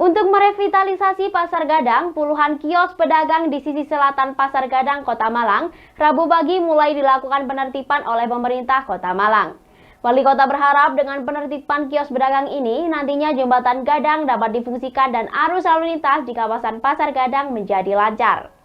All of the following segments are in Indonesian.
Untuk merevitalisasi Pasar Gadang, puluhan kios pedagang di sisi selatan Pasar Gadang, Kota Malang, Rabu pagi mulai dilakukan penertiban oleh pemerintah Kota Malang. Wali Kota berharap dengan penertiban kios pedagang ini, nantinya jembatan Gadang dapat difungsikan dan arus lalu lintas di kawasan Pasar Gadang menjadi lancar.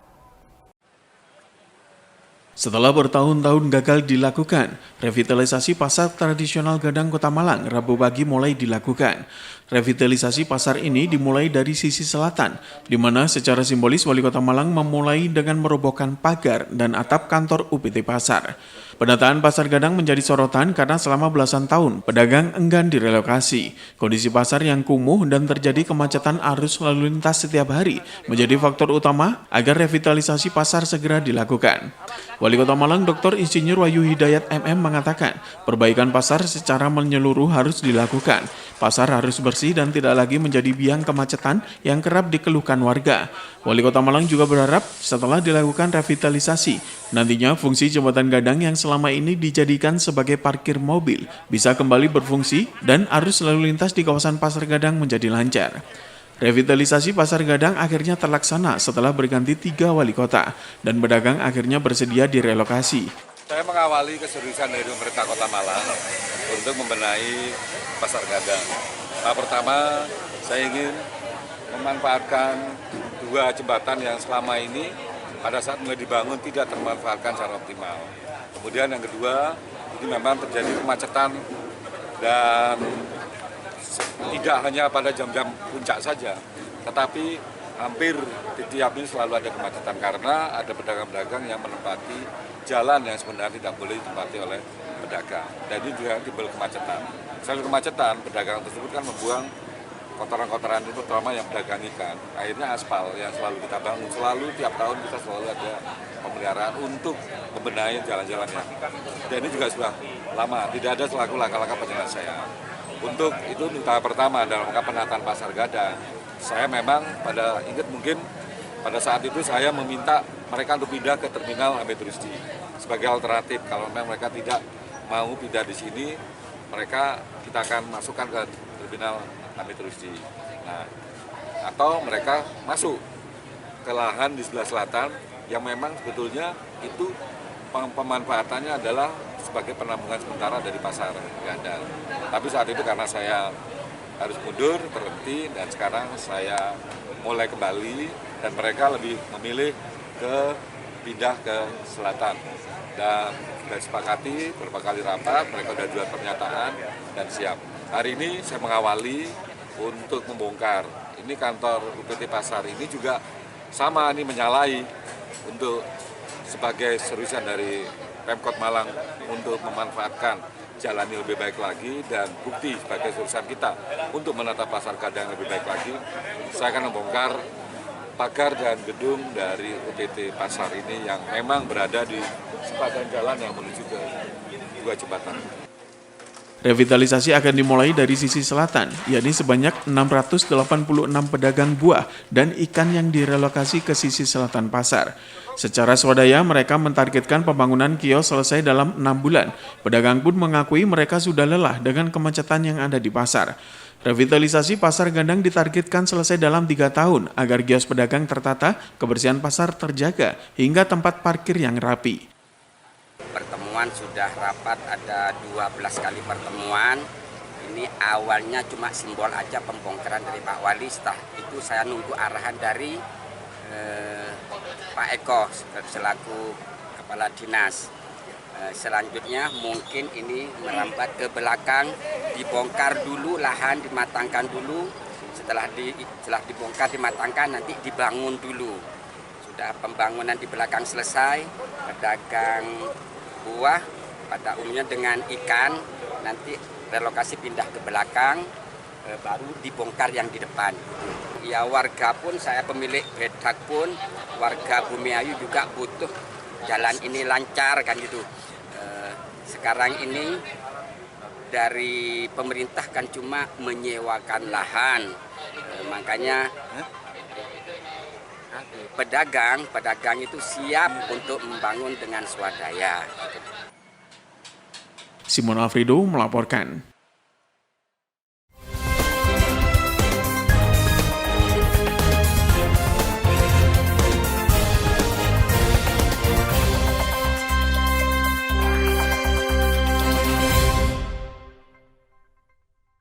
Setelah bertahun-tahun gagal dilakukan, revitalisasi pasar tradisional Gadang Kota Malang Rabu pagi mulai dilakukan. Revitalisasi pasar ini dimulai dari sisi selatan, di mana secara simbolis Wali Kota Malang memulai dengan merobohkan pagar dan atap kantor UPT Pasar. Penataan Pasar Gadang menjadi sorotan karena selama belasan tahun pedagang enggan direlokasi. Kondisi pasar yang kumuh dan terjadi kemacetan arus lalu lintas setiap hari menjadi faktor utama agar revitalisasi pasar segera dilakukan. Wali Kota Malang Dr. Insinyur Wahyu Hidayat MM mengatakan perbaikan pasar secara menyeluruh harus dilakukan. Pasar harus bersih dan tidak lagi menjadi biang kemacetan yang kerap dikeluhkan warga. Wali Kota Malang juga berharap setelah dilakukan revitalisasi, nantinya fungsi jembatan Gadang yang selama ini dijadikan sebagai parkir mobil bisa kembali berfungsi dan arus lalu lintas di kawasan Pasar Gadang menjadi lancar. Revitalisasi Pasar Gadang akhirnya terlaksana setelah berganti 3 wali kota dan pedagang akhirnya bersedia direlokasi. Saya mengawali keseriusan dari pemerintah Kota Malang untuk membenahi Pasar Gadang. Pertama, saya ingin memanfaatkan 2 jembatan yang selama ini pada saat mulai dibangun tidak termanfaatkan secara optimal. Kemudian yang kedua, ini memang terjadi kemacetan dan tidak hanya pada jam-jam puncak saja, tetapi hampir di tiap ini selalu ada kemacetan karena ada pedagang-pedagang yang menempati jalan yang sebenarnya tidak boleh ditempati oleh pedagang. Dan ini juga timbul kemacetan. Selain kemacetan, pedagang tersebut kan membuang kotoran-kotoran itu, terutama yang pedagang ikan. Akhirnya aspal yang selalu kita bangun, selalu tiap tahun kita selalu ada pemeliharaan untuk membenahi jalan-jalannya. Dan ini juga sudah lama, tidak ada selaku langkah-langkah penyelesaian saya. Untuk itu tahap pertama dalam rangka penataan Pasar Gadang, saya memang ingat mungkin pada saat itu saya meminta mereka untuk pindah ke terminal Hamid Rusdi sebagai alternatif. Kalau memang mereka tidak mau pindah di sini, kita akan masukkan ke terminal Hamid Rusdi. Nah, atau mereka masuk ke lahan di sebelah selatan yang memang sebetulnya itu pemanfaatannya adalah sebagai penampungan sementara dari Pasar Gadang. Tapi saat itu karena saya harus mundur, berhenti, dan sekarang saya mulai kembali dan mereka lebih memilih pindah ke selatan. Dan sudah disepakati beberapa kali rapat, mereka sudah jual pernyataan dan siap. Hari ini saya mengawali untuk membongkar. Ini kantor UPT Pasar ini juga sama, ini menyalahi untuk sebagai seriusan dari Pemkot Malang untuk memanfaatkan jalan yang lebih baik lagi dan bukti sebagai seriusan kita untuk menata Pasar Gadang lebih baik lagi. Saya akan membongkar pagar dan gedung dari UPT Pasar ini yang memang berada di sepadan jalan yang menuju ke 2 jembatan. Revitalisasi akan dimulai dari sisi selatan, yakni sebanyak 686 pedagang buah dan ikan yang direlokasi ke sisi selatan pasar. Secara swadaya, mereka mentargetkan pembangunan kios selesai dalam 6 bulan. Pedagang pun mengakui mereka sudah lelah dengan kemacetan yang ada di pasar. Revitalisasi Pasar Gadang ditargetkan selesai dalam 3 tahun agar kios pedagang tertata, kebersihan pasar terjaga, hingga tempat parkir yang rapi. Pertemuan sudah rapat, ada 12 kali pertemuan. Ini awalnya cuma simbol aja pembongkaran dari Pak Wali. Setelah itu saya nunggu arahan dari Pak Eko selaku Kepala Dinas. Selanjutnya mungkin ini merambat ke belakang, dibongkar dulu lahan, dimatangkan dulu. Setelah dibongkar, dimatangkan, nanti dibangun dulu. Sudah pembangunan di belakang selesai, pedagang buah pada umumnya dengan ikan, nanti relokasi pindah ke belakang, baru dibongkar yang di depan. Ya, warga pun, saya pemilik bedak pun, warga Bumiayu juga butuh jalan ini lancar kan gitu. Sekarang ini dari pemerintah kan cuma menyewakan lahan, makanya pedagang itu siap untuk membangun dengan swadaya. Simon Alfredo melaporkan.